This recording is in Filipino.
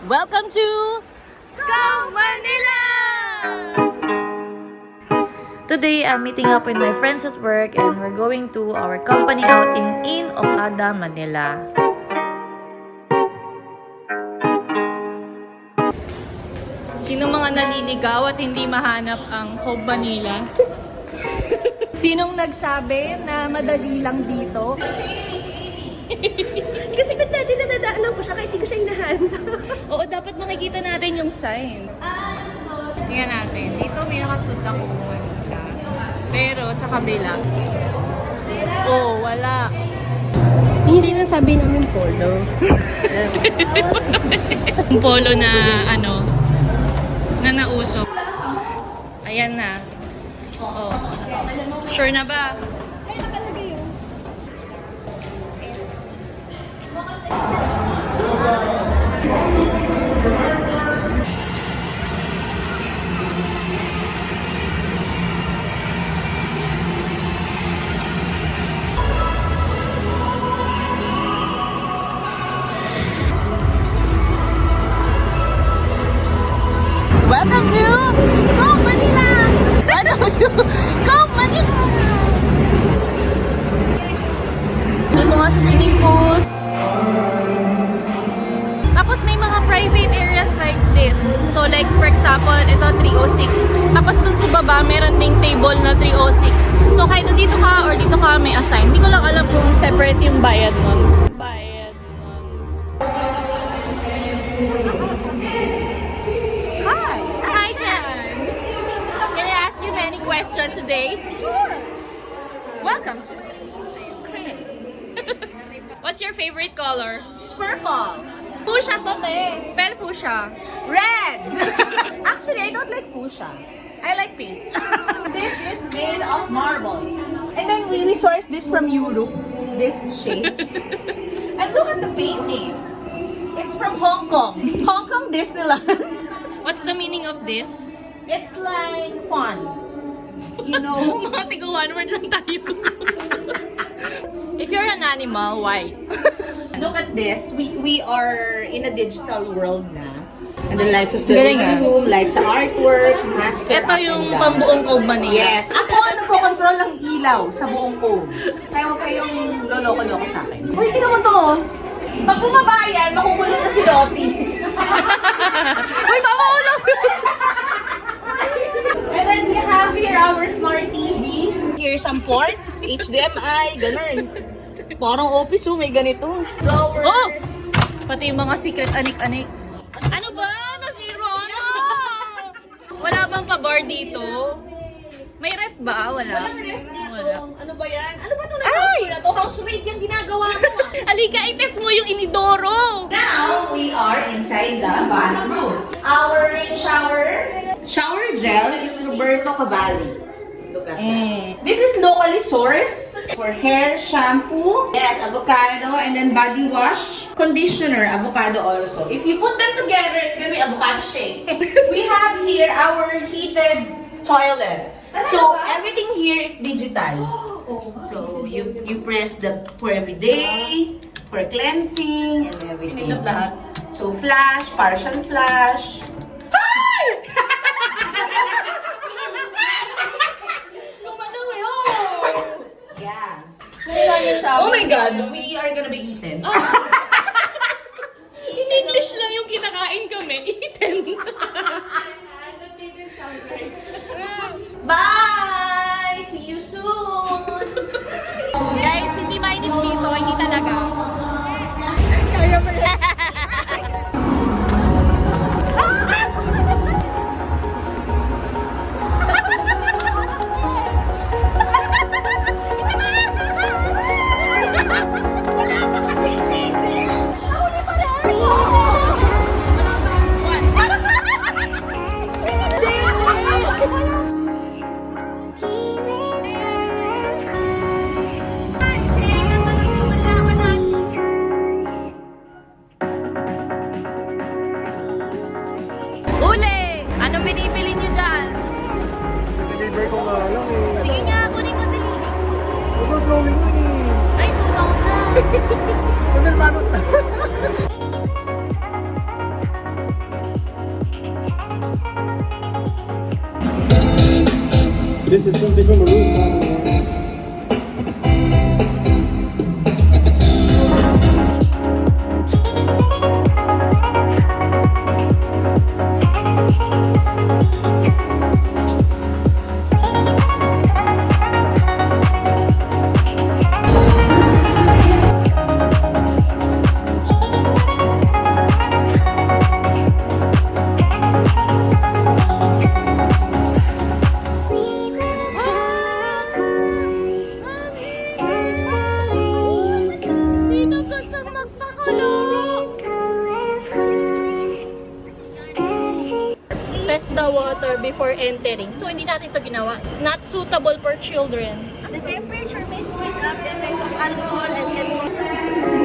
Welcome to Go Manila! Today, I'm meeting up with my friends at work and we're going to our company outing in Okada, Manila. Sino mga naliligaw at hindi mahanap ang Hope Manila? Sinong nagsabi na madali lang dito? Kasi ba't natin nadadaanan ko siya kahit hindi ko siya hinahanap? Oo, dapat makikita natin yung sign. Tingnan natin. Dito may nakasuot ako Manila. Pero sa kabila. Oh, wala. Yung sinasabi namin polo. Yung polo na na nausok. Ayan na. Oo. Sure na ba? Ay, nakalagay yun. Welcome to Go Manila! Welcome to Go Manila! May mga swimming pools. Tapos may mga private areas like this. So like for example, ito 306. Tapos dun sa baba, meron ding table na 306. So kahit dito ka or dito ka may assign. Hindi ko lang alam kung separate yung bayad nun. Hi, Jen. Can I ask you many questions today? Sure! Welcome to Ukraine. What's your favorite color? Purple. Fuchsia to, te. Spell fuchsia. Red! Actually, I don't like fuchsia. I like pink. This is made of marble. And then we sourced this from Europe. This shades. And look at the painting. It's from Hong Kong. Hong Kong Disneyland. What's the meaning of this? It's like fun. You know? Mga tiga one word lang tayo. If you're an animal, why? Look at this. We are in a digital world na. And the lights of the Galing, living room, lights sa artwork, master Ito up yung and down. pambuong Cove Manila. Yes. Ako ang nagko-control ng ilaw sa buong cove. Kaya huwag kayong loloko-loko sa akin. Uy, tingnan mo to. Pag bumaba yan, makukulot na si Lottie. Uy, tama ko lang! And then we have here our smart TV. Here's some ports, HDMI, ganun. Parang office may ganito. Drawers. Pati yung mga secret anik-anik. Ano ba? Nasiro na! Wala bang pa-bar dito? May ref ba? Wala. Walang ref dito. Wala. Ano ba yan? Ano ba ito na house na to? House raid yung ginagawa mo. Halika, i-test mo yung inidoro! Now, we are inside the bathroom. Our rain shower gel is Roberto Cavalli. Look at that. This is locally sourced for hair, shampoo, yes, avocado, and then body wash, conditioner, avocado also. If you put them together, it's gonna be avocado shake. We have here our heated toilet. So, everything here is digital. So, you press the for every day, for cleansing, and everything. Pinindot lahat. So, flash, partial flash. Yeah. Oh my God, we are gonna be eaten. In English lang yung kinakain kami. Eaten. Bye! See you soon! Guys, hindi mainit dito. Hindi talaga. Kaya mo yan. Uli! Anong binibili niyo dyan? Deliver ko nga lang eh. Sige nga, kunin mo dali. Overflowing yun eh. Ay, 2,000. Ano paano? This is something from a room family. Sino gusto magpakulo? Test the water before entering. So, hindi natin ito ginawa. Not suitable for children. The temperature may speak up the effects of alcohol and chemicals.